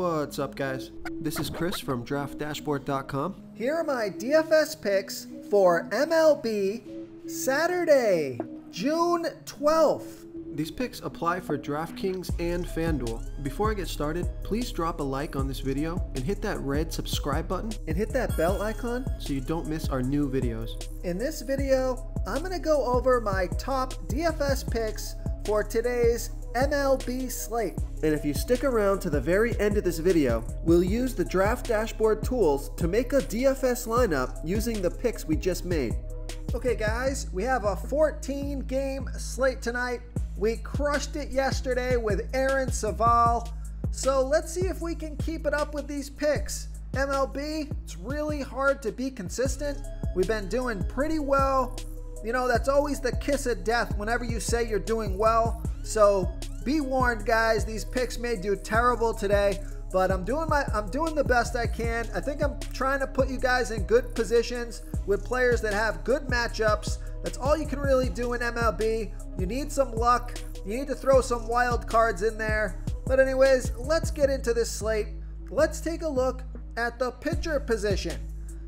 What's up, guys? This is Chris from DraftDashboard.com. Here are my DFS picks for MLB Saturday, June 12th. These picks apply for DraftKings and FanDuel. Before I get started, please drop a like on this video and hit that red subscribe button And hit that bell icon. so you don't miss our new videos. In this video, I'm going to go over my top DFS picks for today's MLB slate. And if you stick around to the very end of this video, we'll use the Draft Dashboard tools to make a DFS lineup using the picks we just made. Okay guys, we have a 14-game slate tonight. We crushed it yesterday with Aaron Saval. So let's see if we can keep it up with these picks. MLB, it's really hard to be consistent. We've been doing pretty well. You know, that's always the kiss of death whenever you say you're doing well. So be warned, guys, these picks may do terrible today, but I'm doing the best I can. I think I'm trying to put you guys in good positions with players that have good matchups. That's all you can really do in MLB. You need some luck. You need to throw some wild cards in there. But anyways, let's get into this slate. Let's take a look at the pitcher position.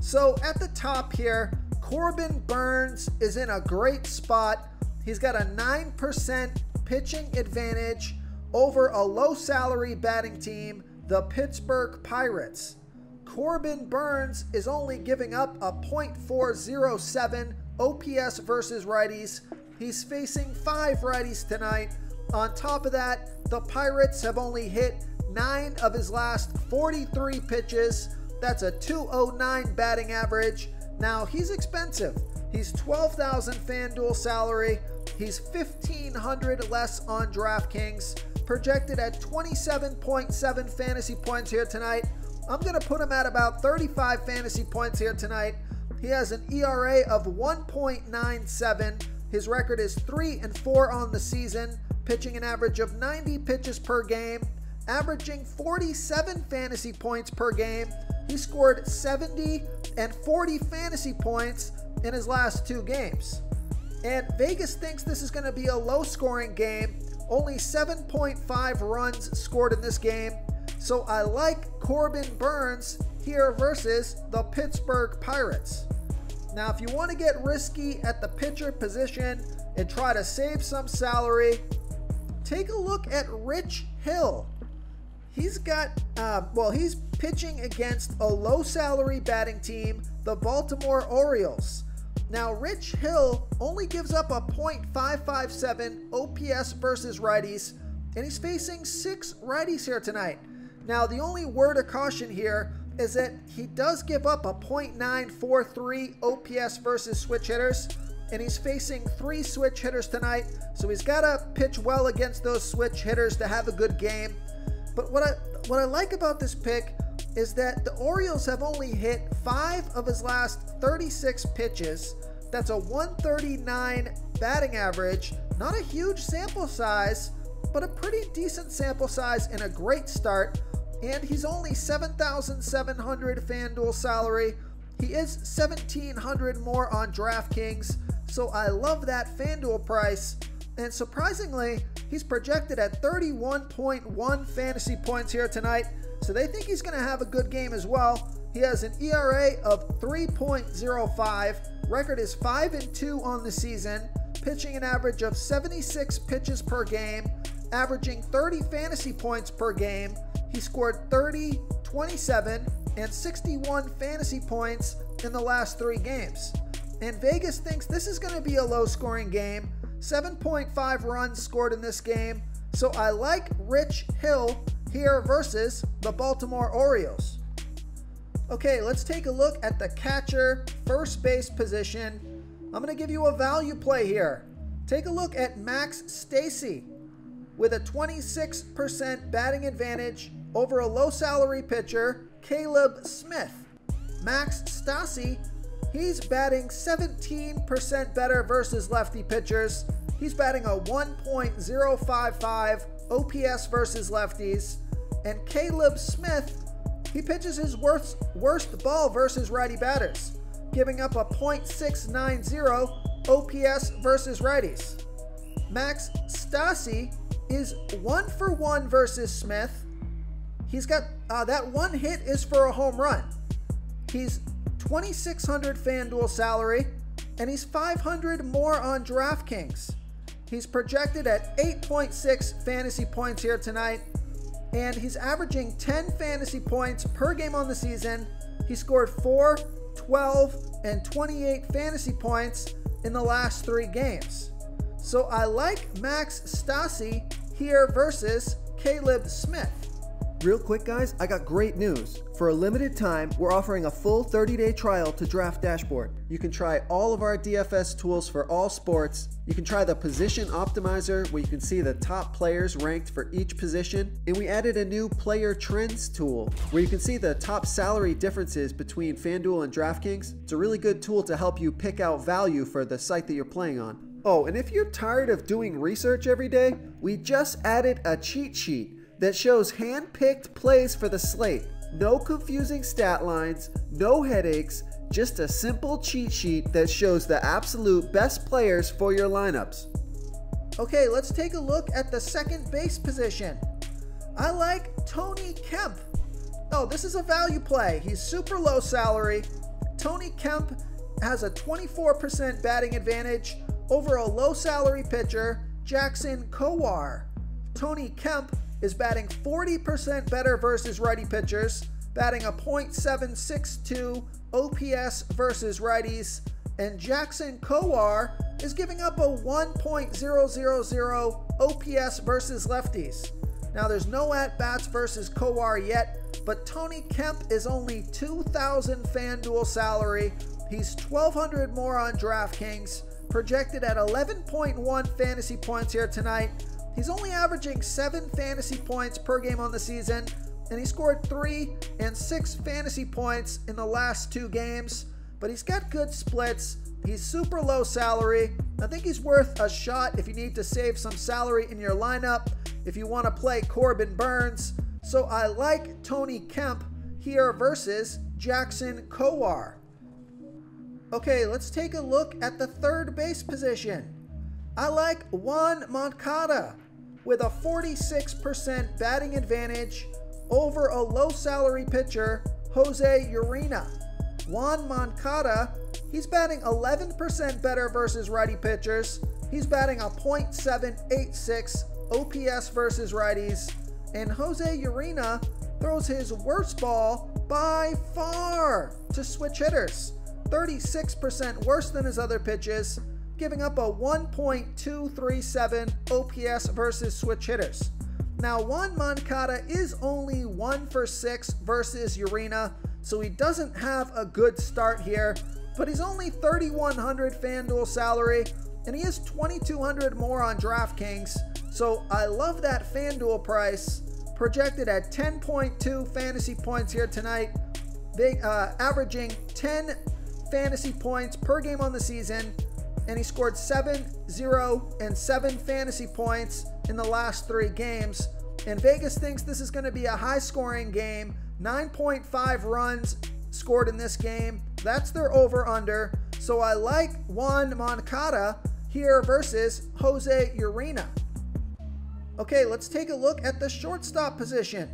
So at the top here, Corbin Burnes is in a great spot. He's got a 9% pitching advantage over a low salary batting team, the Pittsburgh Pirates. Corbin Burnes is only giving up a .407 OPS versus righties. He's facing 5 righties tonight. On top of that, the Pirates have only hit 9 of his last 43 pitches. That's a .209 batting average. Now, he's expensive. He's $12,000 FanDuel salary. He's $1,500 less on DraftKings. Projected at 27.7 fantasy points here tonight. I'm going to put him at about 35 fantasy points here tonight. He has an ERA of 1.97. His record is 3-4 on the season, pitching an average of 90 pitches per game, averaging 47 fantasy points per game. He scored 70 and 40 fantasy points in his last 2 games. And Vegas thinks this is going to be a low-scoring game. Only 7.5 runs scored in this game. So I like Corbin Burnes here versus the Pittsburgh Pirates. Now, if you want to get risky at the pitcher position and try to save some salary, take a look at Rich Hill. He's got, he's pitching against a low salary batting team, the Baltimore Orioles. Now, Rich Hill only gives up a .557 OPS versus righties, and he's facing 6 righties here tonight. Now, the only word of caution here is that he does give up a .943 OPS versus switch hitters, and he's facing 3 switch hitters tonight, so he's got to pitch well against those switch hitters to have a good game. But what I like about this pick is that the Orioles have only hit 5 of his last 36 pitches. That's a 139 batting average. Not a huge sample size, but a pretty decent sample size and a great start. And he's only $7,700 FanDuel salary. He is $1,700 more on DraftKings, so I love that FanDuel price. And surprisingly, he's projected at 31.1 fantasy points here tonight, so they think he's going to have a good game as well. He has an ERA of 3.05, record is 5-2 on the season, pitching an average of 76 pitches per game, averaging 30 fantasy points per game. He scored 30, 27, and 61 fantasy points in the last 3 games. And Vegas thinks this is going to be a low-scoring game. 7.5 runs scored in this game. So I like Rich Hill here versus the Baltimore Orioles. Okay, let's take a look at the catcher first base position. I'm going to give you a value play here. Take a look at Max Stassi with a 26% batting advantage over a low salary pitcher, Caleb Smith. Max Stassi, he's batting 17% better versus lefty pitchers. He's batting a 1.055 OPS versus lefties. And Caleb Smith, he pitches his worst ball versus righty batters, giving up a .690 OPS versus righties. Max Stassi is 1-for-1 versus Smith. He's got that one hit is for a home run. He's $2,600 FanDuel salary, and he's $500 more on DraftKings. He's projected at 8.6 fantasy points here tonight, and he's averaging 10 fantasy points per game on the season. He scored 4, 12, and 28 fantasy points in the last 3 games. So I like Max Stassi here versus Caleb Smith. Real quick guys, I got great news. For a limited time, we're offering a full 30-day trial to Draft Dashboard. You can try all of our DFS tools for all sports. You can try the Position Optimizer, where you can see the top players ranked for each position. And we added a new Player Trends tool, where you can see the top salary differences between FanDuel and DraftKings. It's a really good tool to help you pick out value for the site that you're playing on. Oh, and if you're tired of doing research every day, we just added a cheat sheet that shows hand-picked plays for the slate. No confusing stat lines, no headaches, just a simple cheat sheet that shows the absolute best players for your lineups. Okay, let's take a look at the second base position. I like Tony Kemp. Oh, this is a value play. He's super low salary. Tony Kemp has a 24% batting advantage over a low salary pitcher, Jackson Kowar. Tony Kemp is batting 40% better versus righty pitchers, batting a .762 OPS versus righties, and Jackson Kowar is giving up a 1.000 OPS versus lefties. Now there's no at-bats versus Kowar yet, but Tony Kemp is only $2,000 FanDuel salary. He's $1,200 more on DraftKings, projected at 11.1 fantasy points here tonight. He's only averaging 7 fantasy points per game on the season, and he scored 3 and 6 fantasy points in the last 2 games, but he's got good splits. He's super low salary. I think he's worth a shot if you need to save some salary in your lineup, if you want to play Corbin Burns. So I like Tony Kemp here versus Jackson Kowar. Okay, let's take a look at the third base position. I like Juan Moncada with a 46% batting advantage over a low salary pitcher, Jose Urena. Juan Moncada, he's batting 11% better versus righty pitchers. He's batting a .786 OPS versus righties. And Jose Urena throws his worst ball by far to switch hitters. 36% worse than his other pitches, giving up a 1.237 OPS versus switch hitters. Now, Juan Moncada is only 1 for 6 versus Urena, so he doesn't have a good start here, but he's only $3,100 FanDuel salary, and he is $2,200 more on DraftKings, so I love that FanDuel price, projected at 10.2 fantasy points here tonight, averaging 10 fantasy points per game on the season, and he scored 7, 0, and 7 fantasy points in the last 3 games. And Vegas thinks this is going to be a high-scoring game. 9.5 runs scored in this game. That's their over-under. So I like Juan Moncada here versus Jose Urena. Okay, let's take a look at the shortstop position.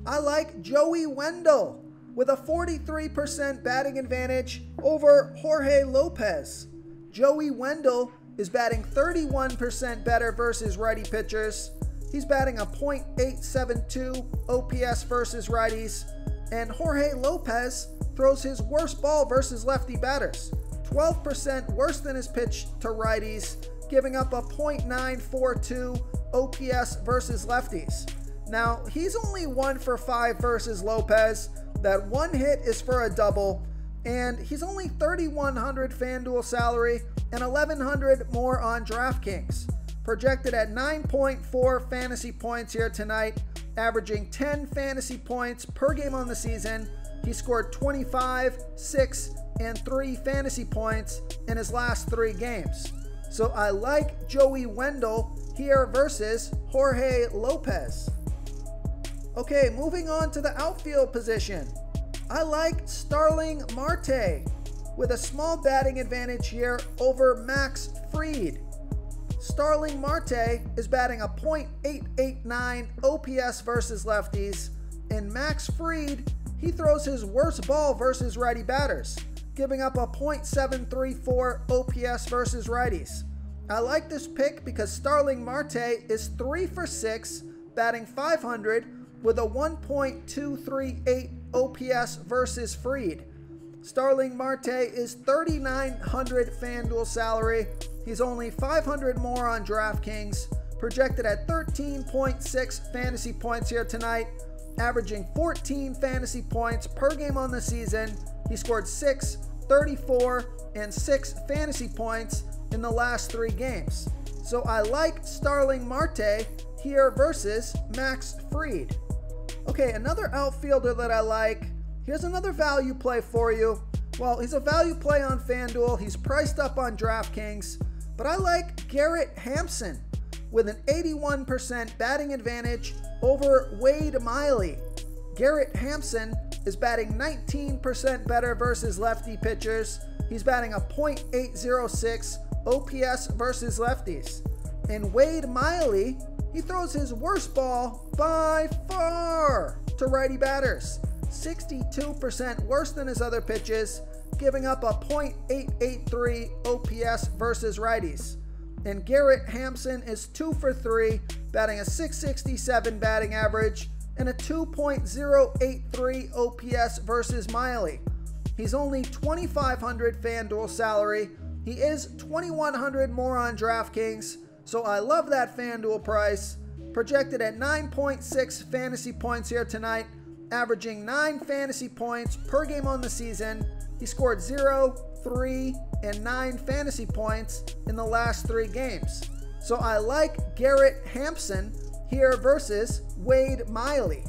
I like Joey Wendell with a 43% batting advantage over Jorge Lopez. Joey Wendell is batting 31% better versus righty pitchers. He's batting a .872 OPS versus righties. And Jorge Lopez throws his worst ball versus lefty batters. 12% worse than his pitch to righties, giving up a .942 OPS versus lefties. Now, he's only 1 for 5 versus Lopez. That one hit is for a double, and he's only $3,100 FanDuel salary and $1,100 more on DraftKings. Projected at 9.4 fantasy points here tonight, averaging 10 fantasy points per game on the season. He scored 25, 6, and 3 fantasy points in his last 3 games. So I like Joey Wendell here versus Jorge Lopez. Okay, moving on to the outfield position. I like Starling Marte with a small batting advantage here over Max Fried. Starling Marte is batting a .889 OPS versus lefties, And Max Fried, he throws his worst ball versus righty batters, giving up a .734 OPS versus righties. I like this pick because Starling Marte is 3 for 6, batting .500 with a 1.238 OPS versus Fried. Starling Marte is $3,900 FanDuel salary. He's only $500 more on DraftKings, projected at 13.6 fantasy points here tonight, averaging 14 fantasy points per game on the season. He scored 6, 34, and 6 fantasy points in the last 3 games. So I like Starling Marte here versus Max Fried. Okay, another outfielder that I like. Here's another value play for you. Well, he's a value play on FanDuel. He's priced up on DraftKings, but I like Garrett Hampson with an 81% batting advantage over Wade Miley. Garrett Hampson is batting 19% better versus lefty pitchers. He's batting a .806 OPS versus lefties. And Wade Miley, he throws his worst ball by far to righty batters. 62% worse than his other pitches, giving up a .883 OPS versus righties. And Garrett Hampson is 2 for 3, batting a .667 batting average and a 2.083 OPS versus Miley. He's only $2,500 FanDuel salary. He is $2,100 more on DraftKings, so I love that FanDuel price. Projected at 9.6 fantasy points here tonight, averaging 9 fantasy points per game on the season. He scored 0, 3, and 9 fantasy points in the last 3 games. So I like Garrett Hampson here versus Wade Miley.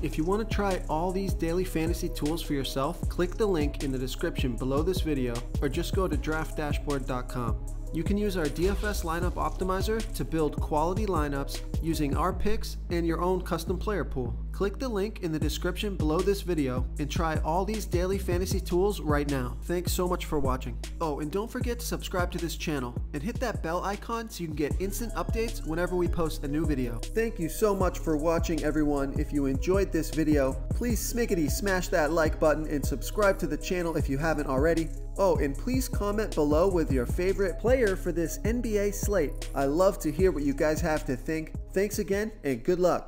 If you want to try all these daily fantasy tools for yourself, click the link in the description below this video or just go to draftdashboard.com. You can use our DFS lineup optimizer to build quality lineups using our picks and your own custom player pool. Click the link in the description below this video and try all these daily fantasy tools right now. Thanks so much for watching. Oh, and don't forget to subscribe to this channel and hit that bell icon so you can get instant updates whenever we post a new video. Thank you so much for watching, everyone. If you enjoyed this video, please smickety smash that like button and subscribe to the channel if you haven't already. Oh, and please comment below with your favorite player for this NBA slate. I love to hear what you guys have to think. Thanks again, and good luck.